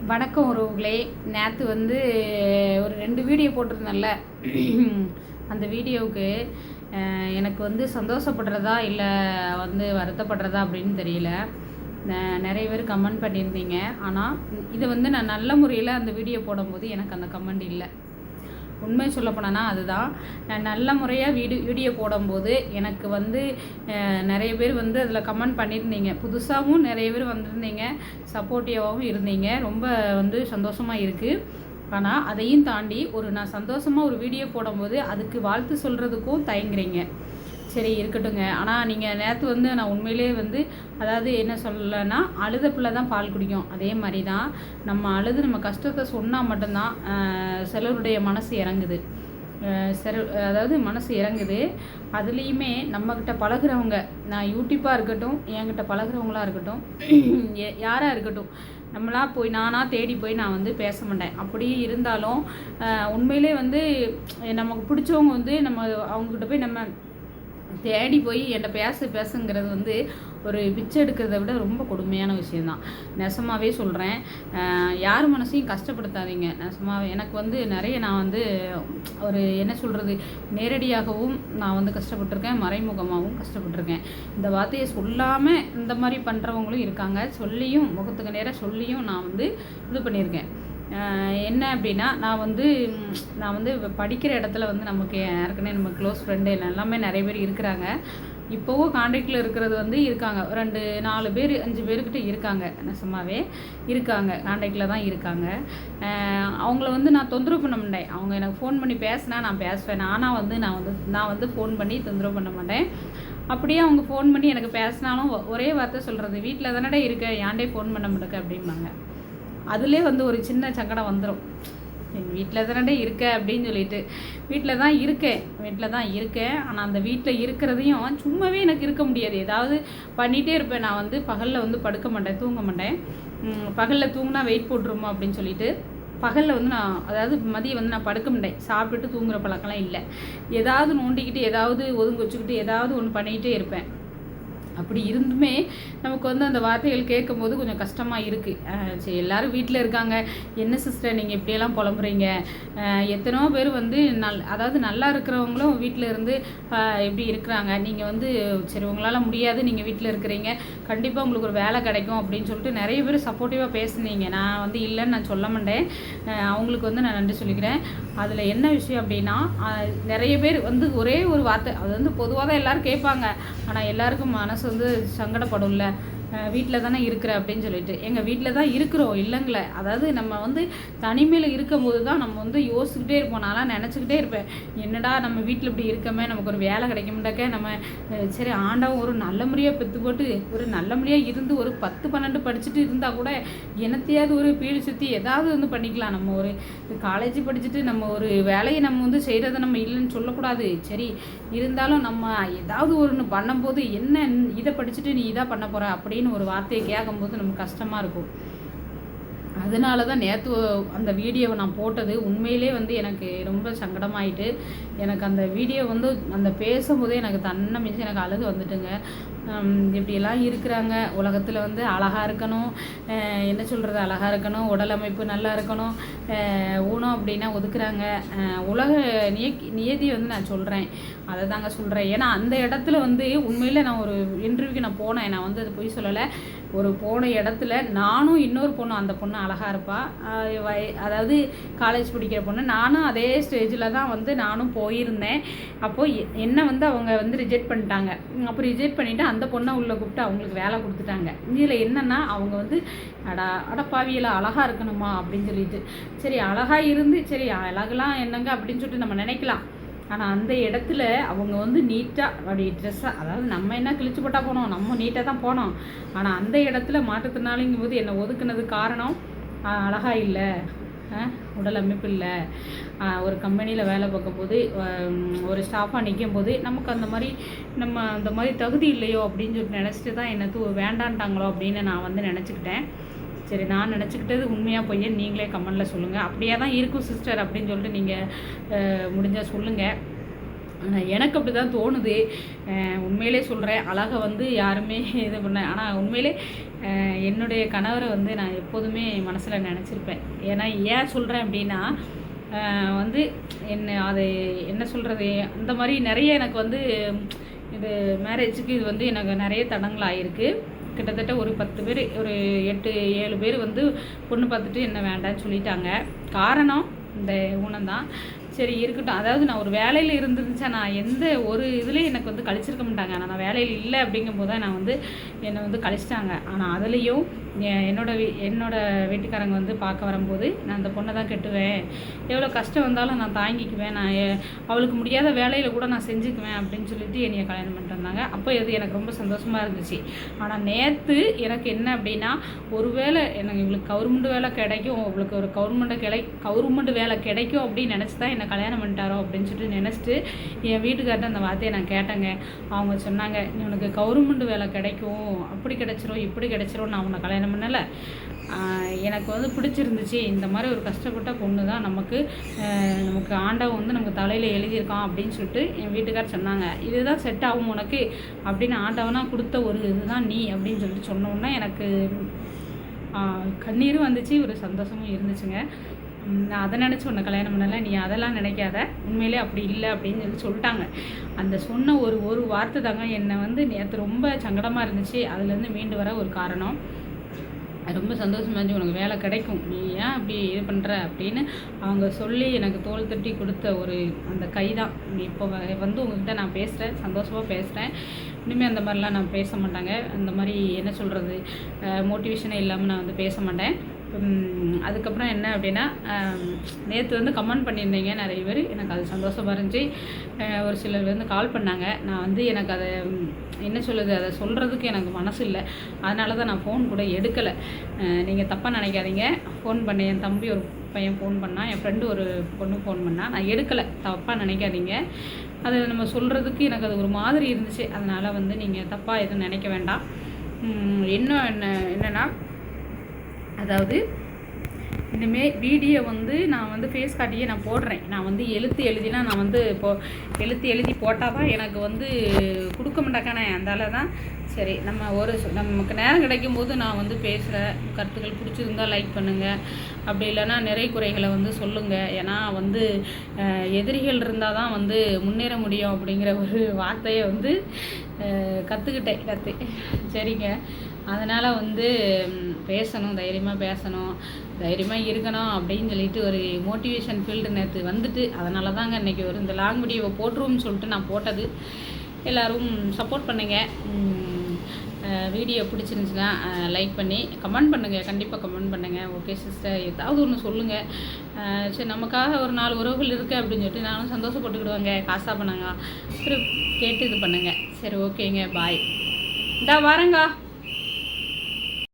வணக்கம் உறவுகளே. நேற்று வந்து ஒரு 2 வீடியோ போட்டிருந்தேன்ல. அந்த வீடியோவுக்கு எனக்கு வந்து சந்தோஷப்படுறதா இல்லை வந்து வருத்தப்படுறதா அப்படின்னு தெரியல. நிறைய பேர் கமெண்ட் பண்ணியிருந்தீங்க. ஆனால் இதை வந்து நான் நல்ல முறையில் அந்த வீடியோ போடும்போது எனக்கு அந்த கமெண்ட் இல்லை. உண்மை சொல்ல போனேன்னா அதுதான். நான் நல்ல முறையாக வீடியோ போடும்போது எனக்கு வந்து நிறைய பேர் வந்து அதில் கமெண்ட் பண்ணியிருந்தீங்க. புதுசாகவும் நிறைய பேர் வந்திருந்தீங்க, சப்போர்ட்டிவாகவும் இருந்தீங்க. ரொம்ப வந்து சந்தோஷமாக இருக்குது. ஆனால் அதையும் தாண்டி நான் சந்தோஷமாக ஒரு வீடியோ போடும்போது அதுக்கு வாழ்த்து சொல்கிறதுக்கும் தயங்குறீங்க. சரி இருக்கட்டுங்க. ஆனால் நீங்கள் நேற்று வந்து நான் உண்மையிலே வந்து அதாவது என்ன சொல்லலைன்னா, அழுத பிள்ளை தான் பால் குடிக்கும். அதே மாதிரி தான் நம்ம அழுது நம்ம கஷ்டத்தை சொன்னால் மட்டும்தான் சிலருடைய மனசு இறங்குது. அதாவது மனசு இறங்குது. அதுலேயுமே நம்மக்கிட்ட பழகுறவங்க, நான் யூடியூப்பாக இருக்கட்டும், என்கிட்ட பழகுறவங்களாக இருக்கட்டும், யாராக இருக்கட்டும், நானாக தேடி போய் நான் வந்து பேச மாட்டேன். அப்படியே இருந்தாலும் உண்மையிலே வந்து நமக்கு பிடிச்சவங்க வந்து அவங்கக்கிட்ட போய் நம்ம தேடி போய் என்கிட்ட பேசுங்கிறது வந்து ஒரு பிச்சை எடுக்கிறத விட ரொம்ப கொடுமையான விஷயந்தான். நெசமாகவே சொல்கிறேன். யார் மனசையும் கஷ்டப்படுத்தாதீங்க. நெசமாகவே எனக்கு வந்து நிறைய நான் வந்து ஒரு என்ன சொல்கிறது, நேரடியாகவும் நான் வந்து கஷ்டப்பட்டிருக்கேன், மறைமுகமாகவும் கஷ்டப்பட்டிருக்கேன். இந்த வார்த்தையை சொல்லாமல் இந்த மாதிரி பண்ணுறவங்களும் இருக்காங்க. சொல்லியும் முகத்துக்கு நேராக சொல்லியும் நான் வந்து இது பண்ணியிருக்கேன். என்ன அப்படின்னா, நான் வந்து படிக்கிற இடத்துல வந்து நமக்கு ஏற்கனவே நம்ம க்ளோஸ் ஃப்ரெண்டு எல்லாமே நிறைய பேர் இருக்கிறாங்க. இப்போவும் காண்டாக்டில் இருக்கிறது வந்து இருக்காங்க. 2-4 பேர் 5 பேர்கிட்ட இருக்காங்க. நெசமாகவே இருக்காங்க, காண்டாக்டில் தான் இருக்காங்க. அவங்கள வந்து நான் தொந்தரவு பண்ண மாட்டேன். அவங்க எனக்கு ஃபோன் பண்ணி பேசினா நான் பேசுவேன். நான் வந்து ஃபோன் பண்ணி தொந்தரவு பண்ண மாட்டேன். அப்படியே அவங்க ஃபோன் பண்ணி எனக்கு பேசினாலும் ஒரே வார்த்தை சொல்கிறது, வீட்டில் தானடா இருக்க, ஏன்டே ஃபோன் பண்ண மாட்டேங்க அப்படிம்பாங்க. அதிலே வந்து ஒரு சின்ன சங்கடம் வந்துடும். எங்கள் வீட்டில் தானே இருக்க அப்படின்னு சொல்லிட்டு. வீட்டில் தான் இருக்கேன். ஆனால் அந்த வீட்டில் இருக்கிறதையும் சும்மாவே எனக்கு இருக்க முடியாது. ஏதாவது பண்ணிகிட்டே இருப்பேன். நான் வந்து பகலில் வந்து படுக்க மாட்டேன், தூங்க மாட்டேன். பகலில் தூங்கினா வெயிட் போட்டுருமோ அப்படின்னு சொல்லிட்டு பகலில் வந்து அதாவது மதியம் வந்து நான் படுக்க மாட்டேன். சாப்பிட்டுட்டு தூங்குற பழக்கம்லாம் இல்லை. ஏதாவது நோண்டிக்கிட்டு, ஏதாவது ஒதுங்க வச்சுக்கிட்டு, ஏதாவது ஒன்று பண்ணிக்கிட்டே இருப்பேன். அப்படி இருந்துமே நமக்கு வந்து அந்த வார்த்தைகள் கேட்கும்போது கொஞ்சம் கஷ்டமாக இருக்குது. சரி, எல்லோரும் வீட்டில் இருக்காங்க, என்ன சிஸ்டர் நீங்கள் இப்படியெல்லாம் புலம்புறீங்க? எத்தனையோ பேர் வந்து அதாவது நல்லா இருக்கிறவங்களும் வீட்டில் இருந்து எப்படி இருக்கிறாங்க. நீங்கள் வந்து சரி உங்களால் முடியாது, நீங்கள் வீட்டில் இருக்கிறீங்க, கண்டிப்பாக உங்களுக்கு ஒரு வேலை கிடைக்கும் அப்படின்னு சொல்லிட்டு நிறைய பேர் சப்போர்ட்டிவாக பேசுனீங்க. நான் வந்து இல்லைன்னு நான் சொல்ல மாட்டேன். அவங்களுக்கு வந்து நான் நன்றி சொல்லிக்கிறேன். அதில் என்ன விஷயம் அப்படின்னா, நிறைய பேர் வந்து ஒரே ஒரு வார்த்தை, அது வந்து பொதுவாக தான் எல்லோரும் கேட்பாங்க. ஆனால் எல்லாருக்கும் மனசு வந்து சங்கடப்படும்ல, வீட்டில் தானே இருக்கிற அப்படின்னு சொல்லிட்டு. எங்கள் வீட்டில் தான் இருக்கிறோம் இல்லைங்களே. அதாவது நம்ம வந்து தனிமையில் இருக்கும்போது தான் நம்ம வந்து யோசிச்சுக்கிட்டே இருப்போம். நான்லாம் நினச்சிக்கிட்டே இருப்பேன், என்னடா நம்ம வீட்டில் இப்படி இருக்கமே, நமக்கு ஒரு வேலை கிடைக்கும்டாக்க நம்ம சரி ஆண்டவன் ஒரு நல்ல முறையாக பெற்று போட்டு ஒரு நல்ல முறையாக இருந்து ஒரு 10-12 படிச்சுட்டு இருந்தால் கூட என்னத்தையாவது ஒரு பீடு சுற்றி ஏதாவது வந்து பண்ணிக்கலாம். நம்ம ஒரு காலேஜ் படிச்சுட்டு நம்ம ஒரு வேலையை நம்ம வந்து செய்கிறத நம்ம இல்லைன்னு சொல்லக்கூடாது. சரி இருந்தாலும் நம்ம ஏதாவது ஒன்று பண்ணும்போது என்ன இதை படிச்சுட்டு நீ இதாக பண்ண போகிற அப்படின்னு ஒரு வார்த்தையை கேட்கும்போது நமக்கு கஷ்டமாக இருக்கும். அதனால தான் நேற்று அந்த வீடியோவை நான் போட்டது. உண்மையிலே வந்து எனக்கு ரொம்ப சங்கடமாயிட்டு, எனக்கு அந்த வீடியோ வந்து அந்த பேசும்போதே எனக்கு தன்னை மிஞ்சி எனக்கு அழுக வந்துட்டுங்க. இப்படியெல்லாம் இருக்கிறாங்க உலகத்தில். வந்து அழகாக இருக்கணும், என்ன சொல்கிறது, அழகாக இருக்கணும், உடல் அமைப்பு நல்லா இருக்கணும், ஊனம் அப்படின்னா ஒதுக்குறாங்க. உலக நியதி வந்து நான் சொல்கிறேன், அதை தாங்க சொல்கிறேன். ஏன்னா அந்த இடத்துல வந்து உண்மையில் நான் ஒரு இன்டர்வியூக்கு நான் போனேன். நான் வந்து அது பொய் சொல்லலை. ஒரு போன இடத்துல நானும் இன்னொரு பொண்ணு, அந்த பொண்ணு அழகாக இருப்பாள், அதாவது காலேஜ் படிக்கிற பொண்ணு, நானும் அதே ஸ்டேஜில் தான் வந்து நானும் போயிருந்தேன். அப்போது என்னை வந்து அவங்க வந்து ரிஜெக்ட் பண்ணிட்டாங்க. அப்போ ரிஜெக்ட் பண்ணிவிட்டு அந்த பொண்ணை உள்ளே கூப்பிட்டு அவங்களுக்கு வேலை கொடுத்துட்டாங்க. இதில் என்னென்னா அவங்க வந்து அடப்பாவியெல்லாம் அழகாக இருக்கணுமா அப்படின்னு சொல்லிட்டு, சரி அழகாக இருந்து சரி அழகெல்லாம் என்னங்க அப்படின்னு சொல்லிட்டு நம்ம நினைக்கலாம். ஆனால் அந்த இடத்துல அவங்க வந்து நீட்டாக அப்படி ட்ரெஸ்ஸாக, அதாவது நம்ம என்ன கிழிச்சு போட்டால் போனோம், நம்ம நீட்டாக தான் போனோம். ஆனால் அந்த இடத்துல மாற்றுத்திறனாளிங்கும் போது என்னை ஒதுக்குனது காரணம் அழகாக இல்லை, உடல் அமைப்பு இல்லை. ஒரு கம்பெனியில் வேலை பார்க்கும்போது ஒரு ஸ்டாஃபாக நிற்கும் போது நமக்கு அந்த மாதிரி தகுதி இல்லையோ அப்படின்னு சொல்லிட்டு நினச்சிட்டு தான் என்னை வேண்டான்ட்டாங்களோ அப்படின்னு நான் வந்து நினச்சிக்கிட்டேன். சரி, நான் நினச்சிக்கிட்டது உண்மையாக பொய்யன்னு நீங்களே கமெண்டில் சொல்லுங்கள். அப்படியே தான் இருக்கும் சிஸ்டர் அப்படின்னு சொல்லிட்டு நீங்கள் முடிஞ்சால் சொல்லுங்கள். ஆனால் எனக்கு அப்படி தான் தோணுது. உண்மையிலே சொல்கிறேன், அழகை வந்து யாருமே இது பண்ண, ஆனால் உண்மையிலே என்னுடைய கணவரை வந்து நான் எப்போதுமே மனசில் நினச்சிருப்பேன். ஏன்னா ஏன் சொல்கிறேன் அப்படின்னா, வந்து அது என்ன சொல்கிறது, அந்த மாதிரி நிறைய எனக்கு வந்து இது மேரேஜுக்கு இது வந்து எனக்கு நிறைய தடங்கள் ஆகிருக்கு. கிட்டத்தட்ட ஒரு 10 பேர், ஒரு 8 7 பேர் வந்து பொண்ணு பார்த்துட்டு என்ன வேண்டான்னு சொல்லிட்டாங்க. காரணம் இந்த ஊனம்தான். சரி இருக்கட்டும், அதாவது நான் ஒரு வேலையில் இருந்துருந்துச்சா நான் எந்த ஒரு இதுலேயும் எனக்கு வந்து கழிச்சிருக்க மாட்டாங்க. ஆனால் நான் வேலையில் இல்லை அப்படிங்கும்போது தான் நான் வந்து என்னை வந்து கழிச்சிட்டாங்க. ஆனால் அதுலேயும் என்னோட வீட்டுக்காரங்க வந்து பார்க்க வரும்போது நான் அந்த பொண்ணை தான் கெட்டுவேன், எவ்வளோ கஷ்டம் வந்தாலும் நான் தாங்கிக்குவேன், நான் அவளுக்கு முடியாத வேலையில் கூட நான் செஞ்சுக்குவேன் அப்படின்னு சொல்லிட்டு என்னைய கல்யாணம் பண்ணிட்டு வந்தாங்க. அப்போ இது எனக்கு ரொம்ப சந்தோஷமாக இருந்துச்சு. ஆனால் நேற்று எனக்கு என்ன அப்படின்னா, ஒருவேளை எனக்கு இவளுக்கு கவர்மெண்ட் வேலை கிடைக்கும், இவளுக்கு ஒரு கவர்மெண்ட் வேலை கிடைக்கும் அப்படின்னு நினச்சி தான் என்னை கல்யாணம் பண்ணிட்டாரோ அப்படின்னு சொல்லிட்டு நினச்சிட்டு என் வீட்டுக்கார்ட்ட அந்த வார்த்தையை நான் கேட்டேங்க. அவங்க சொன்னாங்க, உனக்கு கவர்மெண்ட் வேலை கிடைக்கும், அப்படி கிடைச்சிரும் இப்படி கிடைச்சிரும், நான் உன்னை கல்யாணம் பண்ணலை. எனக்கு வந்து பிடிச்சிருந்துச்சு, இந்த மாதிரி ஒரு கஷ்டப்பட்ட பொண்ணு தான் நமக்கு ஆண்டவன் வந்து நமக்கு தலையில் எழுதியிருக்கான் அப்படின்னு சொல்லிட்டு என் வீட்டுக்கார் சொன்னாங்க. இதுதான் செட் ஆகும் உனக்கு அப்படின்னு ஆண்டவனாக கொடுத்த ஒரு இதுதான் நீ அப்படின்னு சொல்லிட்டு சொன்னோன்னா எனக்கு கண்ணீரும் வந்துச்சு, ஒரு சந்தோஷமும் இருந்துச்சுங்க. நான் அதை நினச்சி உன்னை கல்யாணம் பண்ணலை, நீ அதெல்லாம் நினைக்காத, உண்மையிலே அப்படி இல்லை அப்படின்னு சொல்லிட்டாங்க. அந்த சொன்ன ஒரு வார்த்தை தாங்க என்னை வந்து நேற்று ரொம்ப சங்கடமாக இருந்துச்சு. அதுலேருந்து மீண்டு வர ஒரு காரணம். ரொம்ப சந்தோஷமாக இருந்துச்சு, உனக்கு வேலை கிடைக்கும், நீ ஏன் அப்படி இது பண்ணுற அப்படின்னு அவங்க சொல்லி எனக்கு தோள் தட்டி கொடுத்த ஒரு அந்த கை தான். இப்போ வந்து உங்கள்கிட்ட நான் பேசுகிறேன், சந்தோஷமாக பேசுகிறேன். இனிமேல் அந்த மாதிரிலாம் நான் பேச மாட்டாங்க. அந்த மாதிரி என்ன சொல்கிறது, மோட்டிவேஷனே இல்லாமல் நான் வந்து பேச மாட்டேன். அதுக்கப்புறம் என்ன அப்படின்னா, நேற்று வந்து கமெண்ட் பண்ணியிருந்தீங்க நிறைய பேர், எனக்கு அது சந்தோஷமாக இருந்துச்சு. ஒரு சிலர் வந்து கால் பண்ணாங்க. நான் வந்து எனக்கு அதை என்ன சொல்லுது, அதை சொல்கிறதுக்கு எனக்கு மனசு இல்லை, அதனால தான் நான் ஃபோன் கூட எடுக்கலை. நீங்கள் தப்பாக நினைக்காதீங்க. ஃபோன் பண்ணேன், என் தம்பி ஒரு பையன் ஃபோன் பண்ணான், என் ஃப்ரெண்டு ஒரு பொண்ணு ஃபோன் பண்ணால், நான் எடுக்கலை, தப்பாக நினைக்காதீங்க. அதை நம்ம சொல்கிறதுக்கு எனக்கு அது ஒரு மாதிரி இருந்துச்சு, அதனால் வந்து நீங்கள் தப்பாக எதுவும் நினைக்க வேண்டாம். என்னென்னா, அதாவது இனிமேல் வீடியோ வந்து நான் வந்து ஃபேஸ் காட்டியே நான் போடுறேன். நான் வந்து எழுதினா நான் வந்து எழுதி போட்டால் தான் எனக்கு வந்து கொடுக்க மாட்டாக்கானே. அந்தால தான் சரி, நமக்கு நேரம் கிடைக்கும் போது நான் வந்து பேசுகிறேன். கருத்துக்கள் பிடிச்சிருந்தால் லைக் பண்ணுங்கள், அப்படி இல்லைன்னா நிறை குறைகளை வந்து சொல்லுங்கள். ஏன்னா வந்து எதிரிகள் இருந்தால் தான் வந்து முன்னேற முடியும் அப்படிங்கிற ஒரு வார்த்தையை வந்து கற்றுக்கிட்டேன். சரிங்க, அதனால் வந்து பேசணும், தைரியமாக பேசணும், தைரியமாக இருக்கணும் அப்படின்னு சொல்லிட்டு ஒரு மோட்டிவேஷன் ஃபீல்டு நேற்று வந்துட்டு, அதனால தாங்க இன்றைக்கி ஒரு இந்த லாங் வீடியோவை போட்டுருவோம்னு சொல்லிட்டு நான் போட்டது. எல்லோரும் சப்போர்ட் பண்ணுங்கள். வீடியோ பிடிச்சிருந்துச்சுன்னா லைக் பண்ணி கமெண்ட் பண்ணுங்கள், கண்டிப்பாக கமெண்ட் பண்ணுங்கள். ஓகே சிஸ்டர், ஏதாவது ஒன்று சொல்லுங்கள். சரி, நமக்காக ஒரு 4 உறவுகள் இருக்குது அப்படின்னு சொல்லிட்டு நானும் சந்தோஷப்பட்டுக்கிடுவாங்க. காசாக பண்ணாங்க, சரி கேட்டு இது பண்ணுங்கள். சரி ஓகேங்க, பாய். இந்தா வரேங்க.